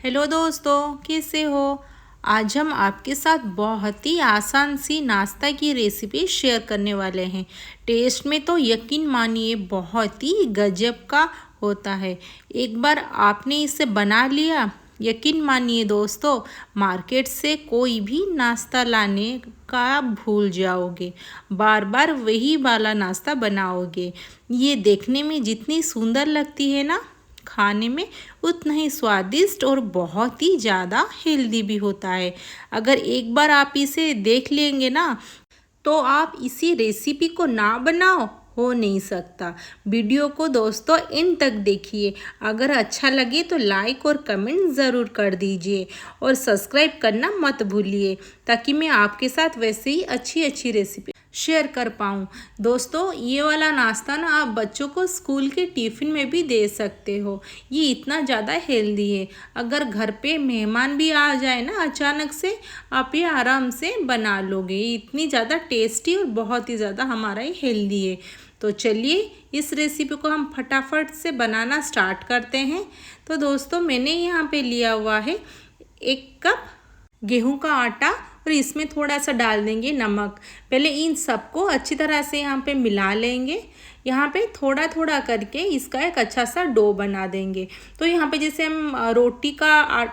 Hello दोस्तों, कैसे हो। आज हम आपके साथ बहुत ही आसान सी नाश्ता की रेसिपी शेयर करने वाले हैं। टेस्ट में तो यकीन मानिए बहुत ही गजब का होता है। एक बार आपने इसे बना लिया, यकीन मानिए दोस्तों, मार्केट से कोई भी नाश्ता लाने का भूल जाओगे। बार बार वही वाला नाश्ता बनाओगे। ये देखने में जितनी सुंदर लगती है ना, खाने में उतना ही स्वादिष्ट और बहुत ही ज़्यादा हेल्दी भी होता है। अगर एक बार आप इसे देख लेंगे ना, तो आप इसी रेसिपी को ना बनाओ हो नहीं सकता। वीडियो को दोस्तों एंड तक देखिए। अगर अच्छा लगे तो लाइक और कमेंट ज़रूर कर दीजिए और सब्सक्राइब करना मत भूलिए, ताकि मैं आपके साथ वैसे ही अच्छी अच्छी रेसिपी शेयर कर पाऊँ। दोस्तों, ये वाला नाश्ता ना आप बच्चों को स्कूल के टिफ़िन में भी दे सकते हो। ये इतना ज़्यादा हेल्दी है। अगर घर पे मेहमान भी आ जाए ना अचानक से, आप ये आराम से बना लोगे। ये इतनी ज़्यादा टेस्टी और बहुत ही ज़्यादा हमारा ये हेल्दी है। तो चलिए इस रेसिपी को हम फटाफट से बनाना स्टार्ट करते हैं। तो दोस्तों, मैंने यहाँ पे लिया हुआ है 1 कप गेहूं का आटा और इसमें थोड़ा सा डाल देंगे नमक। पहले इन सबको अच्छी तरह से यहाँ पे मिला लेंगे। यहाँ पे थोड़ा थोड़ा करके इसका एक अच्छा सा डो बना देंगे। तो यहाँ पे जैसे हम रोटी का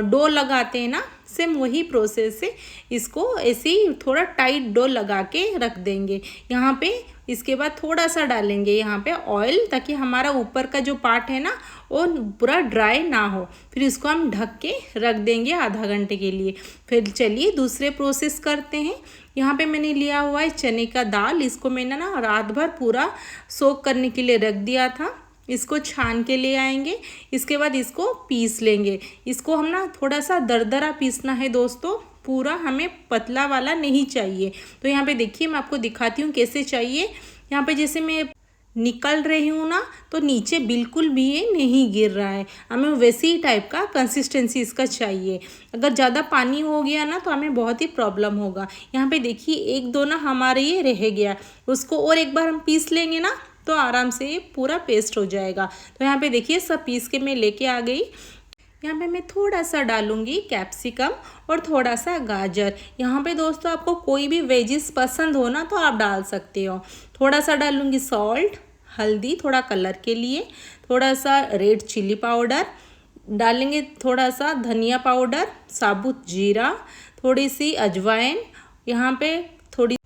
डो लगाते हैं ना, सेम वही प्रोसेस से इसको ऐसे ही थोड़ा टाइट डो लगा के रख देंगे। यहाँ पे इसके बाद थोड़ा सा डालेंगे यहाँ पे ऑयल, ताकि हमारा ऊपर का जो पार्ट है ना वो पूरा ड्राई ना हो। फिर इसको हम ढक के रख देंगे आधा घंटे के लिए। फिर चलिए दूसरे प्रोसेस करते हैं। यहाँ पे मैंने लिया हुआ है चने का दाल। इसको मैंने ना रात भर पूरा सोक करने के लिए रख दिया था। इसको छान के ले आएंगे। इसके बाद इसको पीस लेंगे। इसको हम ना थोड़ा सा दरदरा पीसना है दोस्तों, पूरा हमें पतला वाला नहीं चाहिए। तो यहाँ पे देखिए, मैं आपको दिखाती हूँ कैसे चाहिए। यहाँ पे जैसे मैं निकल रही हूँ ना, तो नीचे बिल्कुल भी ये नहीं गिर रहा है। हमें वैसे ही टाइप का कंसिस्टेंसी इसका चाहिए। अगर ज़्यादा पानी हो गया ना तो हमें बहुत ही प्रॉब्लम होगा। यहाँ पे देखिए एक दो ना हमारे ये रह गया, उसको और एक बार हम पीस लेंगे ना तो आराम से ये पूरा पेस्ट हो जाएगा। तो यहाँ पे देखिए सब पीस के मैं लेके आ गई। यहाँ पे मैं थोड़ा सा डालूंगी कैप्सिकम और थोड़ा सा गाजर। यहाँ पे दोस्तों आपको कोई भी वेजिस पसंद हो ना तो आप डाल सकते हो। थोड़ा सा डालूंगी सॉल्ट, हल्दी थोड़ा कलर के लिए, थोड़ा सा रेड चिली पाउडर डालेंगे, थोड़ा सा धनिया पाउडर, साबुत जीरा, थोड़ी सी अजवाइन, यहाँ पे थोड़ी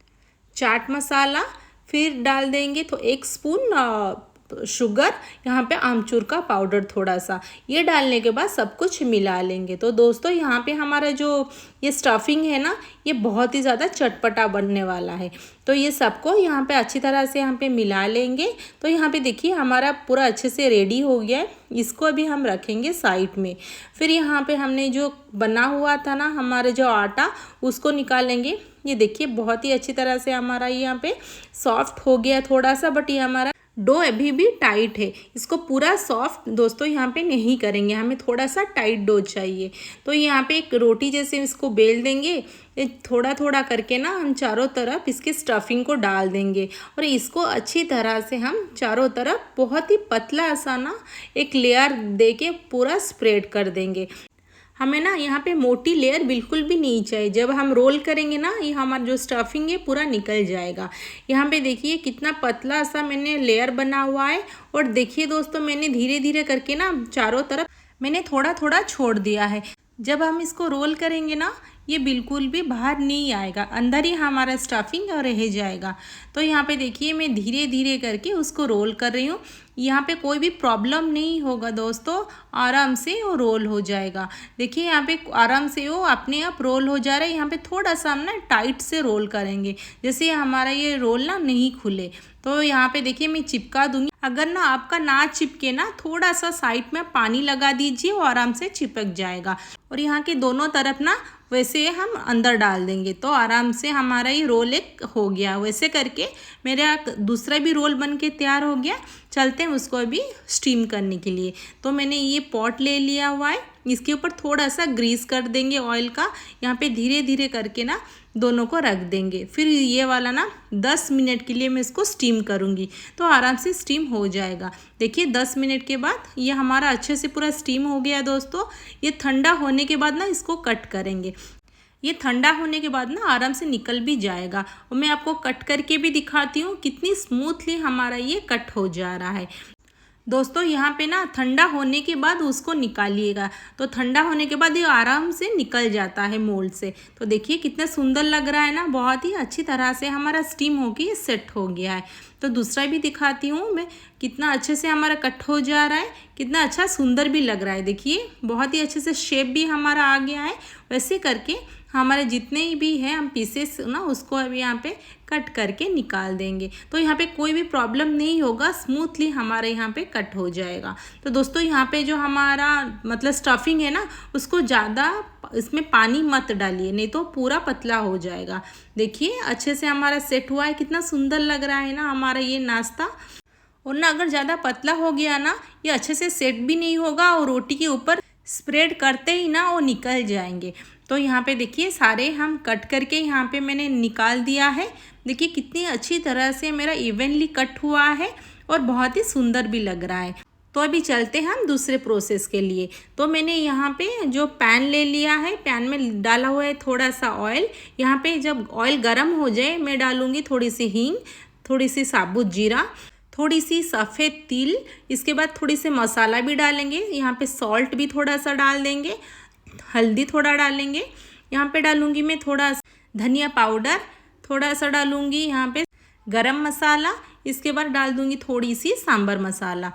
चाट मसाला, फिर डाल देंगे तो 1 स्पून शुगर, यहाँ पे आमचूर का पाउडर थोड़ा सा। ये डालने के बाद सब कुछ मिला लेंगे। तो दोस्तों यहाँ पे हमारा जो ये स्टफिंग है ना, ये बहुत ही ज़्यादा चटपटा बनने वाला है। तो ये सबको यहाँ पे अच्छी तरह से यहाँ पे मिला लेंगे। तो यहाँ पे देखिए हमारा पूरा अच्छे से रेडी हो गया है। इसको अभी हम रखेंगे साइड में। फिर यहाँ पे हमने जो बना हुआ था ना हमारा जो आटा, उसको निकालेंगे। ये देखिए बहुत ही अच्छी तरह से हमारा यहाँ पे सॉफ्ट हो गया थोड़ा सा, बट ये हमारा डो अभी भी टाइट है। इसको पूरा सॉफ्ट दोस्तों यहाँ पे नहीं करेंगे, हमें थोड़ा सा टाइट डो चाहिए। तो यहाँ पे एक रोटी जैसे इसको बेल देंगे। ये थोड़ा थोड़ा करके ना हम चारों तरफ इसके स्टफिंग को डाल देंगे और इसको अच्छी तरह से हम चारों तरफ बहुत ही पतला सा ना एक लेयर दे के पूरा स्प्रेड कर देंगे। हमें ना यहाँ पे मोटी लेयर बिल्कुल भी नहीं चाहिए। जब हम रोल करेंगे ना, ये हमारा जो स्टफिंग है पूरा निकल जाएगा। यहाँ पे देखिए कितना पतला सा मैंने लेयर बना हुआ है। और देखिए दोस्तों, मैंने धीरे धीरे करके ना चारों तरफ मैंने थोड़ा थोड़ा छोड़ दिया है। जब हम इसको रोल करेंगे ना, ये बिल्कुल भी बाहर नहीं आएगा, अंदर ही हमारा स्टफिंग रह जाएगा। तो यहाँ पे देखिए मैं धीरे धीरे करके उसको रोल कर रही हूँ। यहाँ पे कोई भी प्रॉब्लम नहीं होगा दोस्तों, आराम से वो रोल हो जाएगा। देखिए यहाँ पे आराम से वो अपने आप रोल हो जा रहा है। यहाँ पे थोड़ा सा हम ना टाइट से रोल करेंगे, जैसे हमारा ये रोल ना नहीं खुले। तो यहाँ पे देखिए मैं चिपका दूंगी। अगर ना आपका ना चिपके ना, थोड़ा सा साइड में पानी लगा दीजिए, वो आराम से चिपक जाएगा। और यहाँ के दोनों तरफ ना वैसे हम अंदर डाल देंगे तो आराम से हमारा ये रोल एक हो गया। वैसे करके मेरा दूसरा भी रोल बन के तैयार हो गया। चलते हैं उसको अभी स्टीम करने के लिए। तो मैंने ये पॉट ले लिया हुआ है, इसके ऊपर थोड़ा सा ग्रीस कर देंगे ऑयल का। यहाँ पे धीरे धीरे करके ना दोनों को रख देंगे। फिर ये वाला ना 10 मिनट के लिए मैं इसको स्टीम करूँगी, तो आराम से स्टीम हो जाएगा। देखिए 10 मिनट के बाद ये हमारा अच्छे से पूरा स्टीम हो गया दोस्तों। ये ठंडा होने के बाद ना इसको कट करेंगे। ये ठंडा होने के बाद ना आराम से निकल भी जाएगा, और मैं आपको कट करके भी दिखाती हूँ कितनी स्मूथली हमारा ये कट हो जा रहा है। दोस्तों यहाँ पे ना ठंडा होने के बाद उसको निकालिएगा, तो ठंडा होने के बाद ये आराम से निकल जाता है मोल्ड से। तो देखिए कितना सुंदर लग रहा है ना, बहुत ही अच्छी तरह से हमारा स्टीम होके ये सेट हो गया है। तो दूसरा भी दिखाती हूँ मैं, कितना अच्छे से हमारा कट हो जा रहा है, कितना अच्छा सुंदर भी लग रहा है। देखिए बहुत ही अच्छे से शेप भी हमारा आ गया है। वैसे करके हमारे जितने भी हैं हम पीसेस ना उसको अभी यहाँ पे कट करके निकाल देंगे, तो यहाँ पे कोई भी प्रॉब्लम नहीं होगा, स्मूथली हमारे यहाँ पे कट हो जाएगा। तो दोस्तों यहाँ पे जो हमारा मतलब स्टफिंग है ना, उसको ज़्यादा इसमें पानी मत डालिए, नहीं तो पूरा पतला हो जाएगा। देखिए अच्छे से हमारा सेट हुआ है, कितना सुंदर लग रहा है ना हमारा ये नाश्ता। और ना अगर ज़्यादा पतला हो गया ना, ये अच्छे से सेट भी नहीं होगा, और रोटी के ऊपर स्प्रेड करते ही ना वो निकल जाएंगे। तो यहाँ पे देखिए सारे हम कट करके यहाँ पे मैंने निकाल दिया है। देखिए कितनी अच्छी तरह से मेरा इवनली कट हुआ है, और बहुत ही सुंदर भी लग रहा है। तो अभी चलते हैं हम दूसरे प्रोसेस के लिए। तो मैंने यहाँ पे जो पैन ले लिया है, पैन में डाला हुआ है थोड़ा सा ऑयल। यहाँ पे जब ऑयल गर्म हो जाए मैं डालूँगी थोड़ी सी हींग, थोड़ी सी साबुत जीरा, थोड़ी सी सफ़ेद तिल, इसके बाद थोड़ी से मसाला भी डालेंगे। यहाँ पे सॉल्ट भी थोड़ा सा डाल देंगे, हल्दी थोड़ा डालेंगे। यहाँ पे डालूँगी मैं थोड़ा धनिया पाउडर, थोड़ा सा डालूँगी यहाँ पे गरम मसाला, इसके बाद डाल दूँगी थोड़ी सी सांभर मसाला,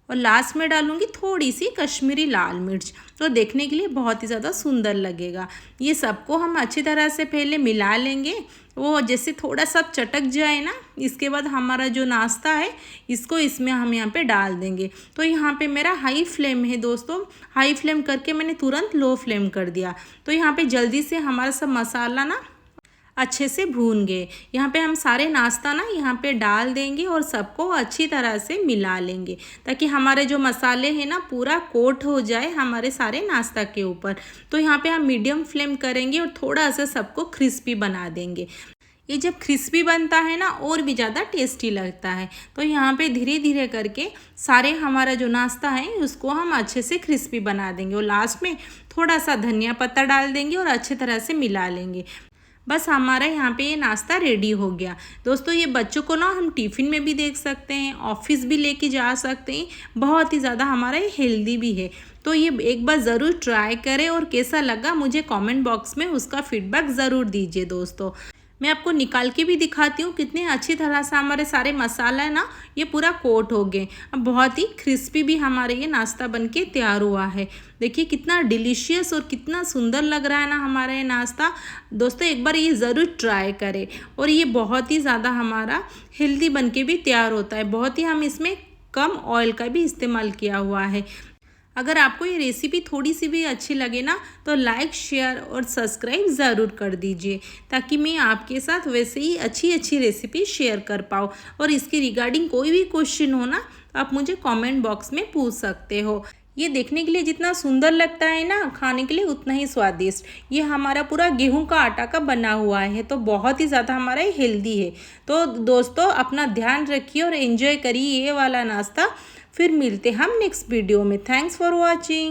और लास्ट में डालूँगी थोड़ी सी कश्मीरी लाल मिर्च। तो देखने के लिए बहुत ही ज़्यादा सुंदर लगेगा। ये सबको हम अच्छी तरह से पहले मिला लेंगे, वो जैसे थोड़ा सा चटक जाए ना, इसके बाद हमारा जो नाश्ता है इसको इसमें हम यहाँ पे डाल देंगे। तो यहाँ पे मेरा हाई फ्लेम है दोस्तों, हाई फ्लेम करके मैंने तुरंत लो फ्लेम कर दिया। तो यहाँ पे जल्दी से हमारा सब मसाला ना अच्छे से भून गए। यहाँ पे हम सारे नाश्ता ना यहाँ पे डाल देंगे, और सबको अच्छी तरह से मिला लेंगे, ताकि हमारे जो मसाले हैं ना पूरा कोट हो जाए हमारे सारे नाश्ता के ऊपर। तो यहाँ पे हम मीडियम फ्लेम करेंगे, और थोड़ा सा सबको क्रिस्पी बना देंगे। ये जब क्रिस्पी बनता है ना और भी ज़्यादा टेस्टी लगता है। तो यहाँ पे धीरे धीरे करके सारे हमारा जो नाश्ता है उसको हम अच्छे से क्रिस्पी बना देंगे, और लास्ट में थोड़ा सा धनिया पत्ता डाल देंगे और अच्छी तरह से मिला लेंगे। बस हमारा यहाँ पे ये नाश्ता रेडी हो गया। दोस्तों ये बच्चों को ना हम टिफ़िन में भी देख सकते हैं, ऑफिस भी लेके जा सकते हैं, बहुत ही ज़्यादा हमारा ये हेल्दी भी है। तो ये एक बार ज़रूर ट्राई करें, और कैसा लगा मुझे कमेंट बॉक्स में उसका फीडबैक ज़रूर दीजिए। दोस्तों मैं आपको निकाल के भी दिखाती हूँ कितने अच्छी तरह से हमारे सारे मसाला है ना ये पूरा कोट हो गए। अब बहुत ही क्रिस्पी भी हमारे ये नाश्ता बनके तैयार हुआ है। देखिए कितना डिलीशियस और कितना सुंदर लग रहा है ना हमारा ये नाश्ता। दोस्तों एक बार ये ज़रूर ट्राई करें, और ये बहुत ही ज़्यादा हमारा हेल्दी बनके भी तैयार होता है। बहुत ही हम इसमें कम ऑयल का भी इस्तेमाल किया हुआ है। अगर आपको ये रेसिपी थोड़ी सी भी अच्छी लगे ना, तो लाइक शेयर और सब्सक्राइब ज़रूर कर दीजिए, ताकि मैं आपके साथ वैसे ही अच्छी अच्छी रेसिपी शेयर कर पाऊँ। और इसके रिगार्डिंग कोई भी क्वेश्चन हो ना, आप मुझे कमेंट बॉक्स में पूछ सकते हो। ये देखने के लिए जितना सुंदर लगता है ना, खाने के लिए उतना ही स्वादिष्ट। ये हमारा पूरा गेहूं का आटा का बना हुआ है, तो बहुत ही ज़्यादा हमारा हेल्दी है। तो दोस्तों अपना ध्यान रखिए और एंजॉय करिए ये वाला नाश्ता। फिर मिलते हम नेक्स्ट वीडियो में। Thanks for watching.